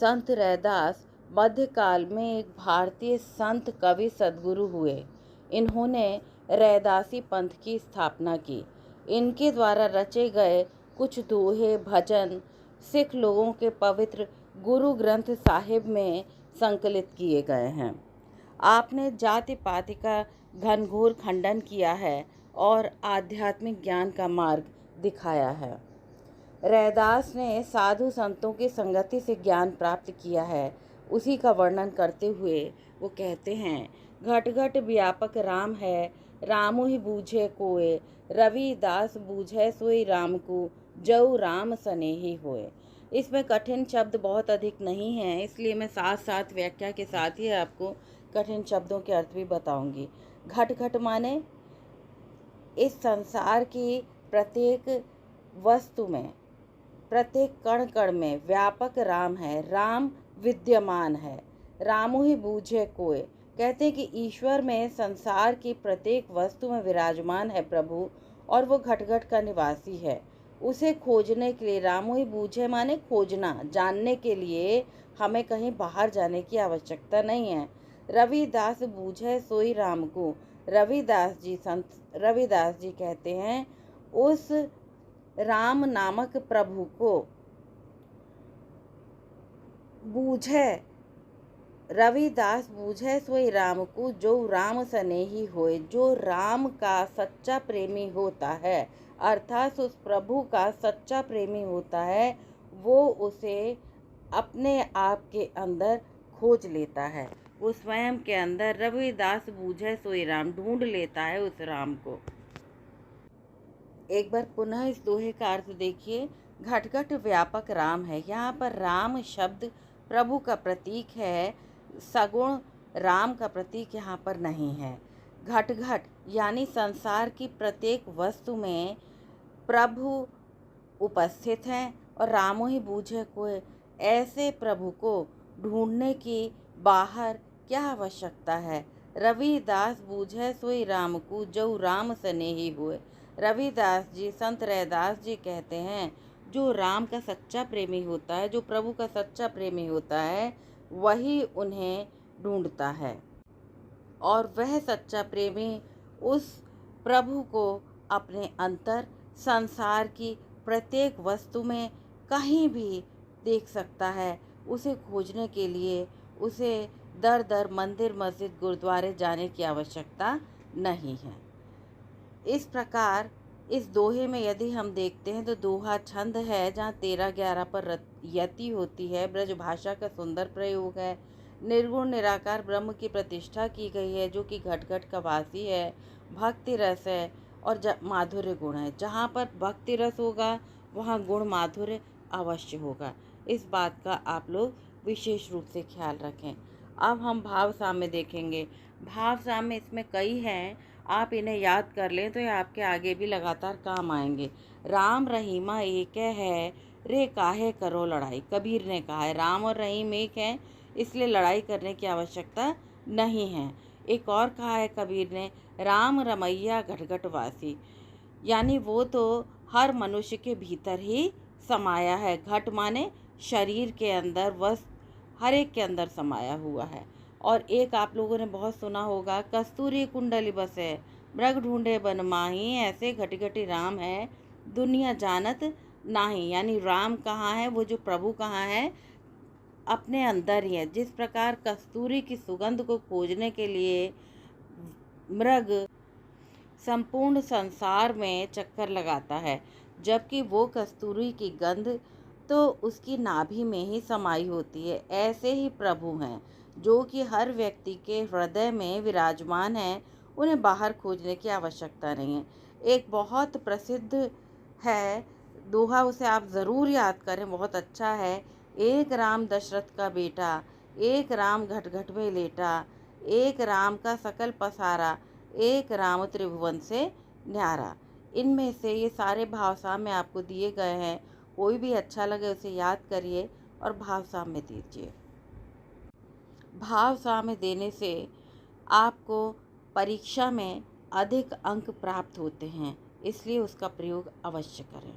संत रैदास मध्यकाल में एक भारतीय संत कवि सद्गुरु हुए। इन्होंने रैदासी पंथ की स्थापना की। इनके द्वारा रचे गए कुछ दोहे भजन सिख लोगों के पवित्र गुरु ग्रंथ साहिब में संकलित किए गए हैं। आपने जाति पाति का घनघोर खंडन किया है और आध्यात्मिक ज्ञान का मार्ग दिखाया है। रैदास ने साधु संतों की संगति से ज्ञान प्राप्त किया है। उसी का वर्णन करते हुए वो कहते हैं, घट घट व्यापक राम है, रामु ही बूझे कोय, रविदास बूझे सोई राम को, जऊ राम सनेही होए। इसमें कठिन शब्द बहुत अधिक नहीं हैं, इसलिए मैं साथ साथ व्याख्या के साथ ही आपको कठिन शब्दों के अर्थ भी बताऊंगी। घट घट माने इस संसार की प्रत्येक वस्तु में, प्रत्येक कण कण में व्यापक राम है, राम विद्यमान है। रामु ही बूझे कोय, कहते हैं कि ईश्वर में संसार की प्रत्येक वस्तु में विराजमान है प्रभु, और वो घट घट का निवासी है। उसे खोजने के लिए, रामु ही बूझे माने खोजना, जानने के लिए हमें कहीं बाहर जाने की आवश्यकता नहीं है। रविदास बूझे सोई राम को, रविदास जी, संत रविदास जी कहते हैं उस राम नामक प्रभु को बूझे, रविदास बूझे सोई राम को, जो राम सनेही होए, जो राम का सच्चा प्रेमी होता है, अर्थात उस प्रभु का सच्चा प्रेमी होता है, वो उसे अपने आप के अंदर खोज लेता है। वो स्वयं के अंदर रविदास बूझे सोई राम ढूंढ लेता है उस राम को। एक बार पुनः इस दोहे का अर्थ देखिए। घट घट व्यापक राम है, यहाँ पर राम शब्द प्रभु का प्रतीक है, सगुण राम का प्रतीक यहाँ पर नहीं है। घट घट यानी संसार की प्रत्येक वस्तु में प्रभु उपस्थित हैं, और रामो ही बूझे कोय, ऐसे प्रभु को ढूंढने की बाहर क्या आवश्यकता है। रविदास बूझे सोई राम को, जो राम सनेही हुए। रविदास जी, संत रैदास जी कहते हैं जो राम का सच्चा प्रेमी होता है, जो प्रभु का सच्चा प्रेमी होता है, वही उन्हें ढूंढता है, और वह सच्चा प्रेमी उस प्रभु को अपने अंतर संसार की प्रत्येक वस्तु में कहीं भी देख सकता है। उसे खोजने के लिए उसे दर दर मंदिर मस्जिद गुरुद्वारे जाने की आवश्यकता नहीं है। इस प्रकार इस दोहे में यदि हम देखते हैं तो दोहा छंद है, जहाँ 13-11 पर यति होती है। ब्रज भाषा का सुंदर प्रयोग है। निर्गुण निराकार ब्रह्म की प्रतिष्ठा की गई है, जो कि घट घट का वासी है। भक्ति रस है और माधुर्य गुण है। जहाँ पर भक्ति रस होगा वहाँ गुण माधुर्य अवश्य होगा। इस बात का आप लोग विशेष रूप से ख्याल रखें। अब हम भाव साम्य देखेंगे। भाव साम्य इसमें कई हैं, आप इन्हें याद कर लें तो ये आपके आगे भी लगातार काम आएंगे। राम रहीमा एक है, रे काहे करो लड़ाई। कबीर ने कहा है राम और रहीम एक हैं, इसलिए लड़ाई करने की आवश्यकता नहीं है। एक और कहा है कबीर ने, राम रमैया घट घट वासी, यानी वो तो हर मनुष्य के भीतर ही समाया है। घट माने शरीर के अंदर, हर एक के अंदर समाया हुआ है। और एक आप लोगों ने बहुत सुना होगा, कस्तूरी कुंडली बसे, मृग ढूंढे बन माही, ऐसे घटी घटी राम है दुनिया जानत नाही। यानी राम कहाँ है, वो जो प्रभु कहाँ है, अपने अंदर ही है। जिस प्रकार कस्तूरी की सुगंध को खोजने के लिए मृग संपूर्ण संसार में चक्कर लगाता है, जबकि वो कस्तूरी की गंध तो उसकी नाभि में ही समाई होती है, ऐसे ही प्रभु हैं जो कि हर व्यक्ति के हृदय में विराजमान है। उन्हें बाहर खोजने की आवश्यकता नहीं है। एक बहुत प्रसिद्ध है दोहा, उसे आप ज़रूर याद करें, बहुत अच्छा है। एक राम दशरथ का बेटा, एक राम घट घट में लेटा, एक राम का सकल पसारा, एक राम त्रिभुवन से न्यारा। इनमें से ये सारे भाव साम्य आपको दिए गए हैं। कोई भी अच्छा लगे उसे याद करिए और भाव साम्य दीजिए। भाव साम्य देने से आपको परीक्षा में अधिक अंक प्राप्त होते हैं, इसलिए उसका प्रयोग अवश्य करें।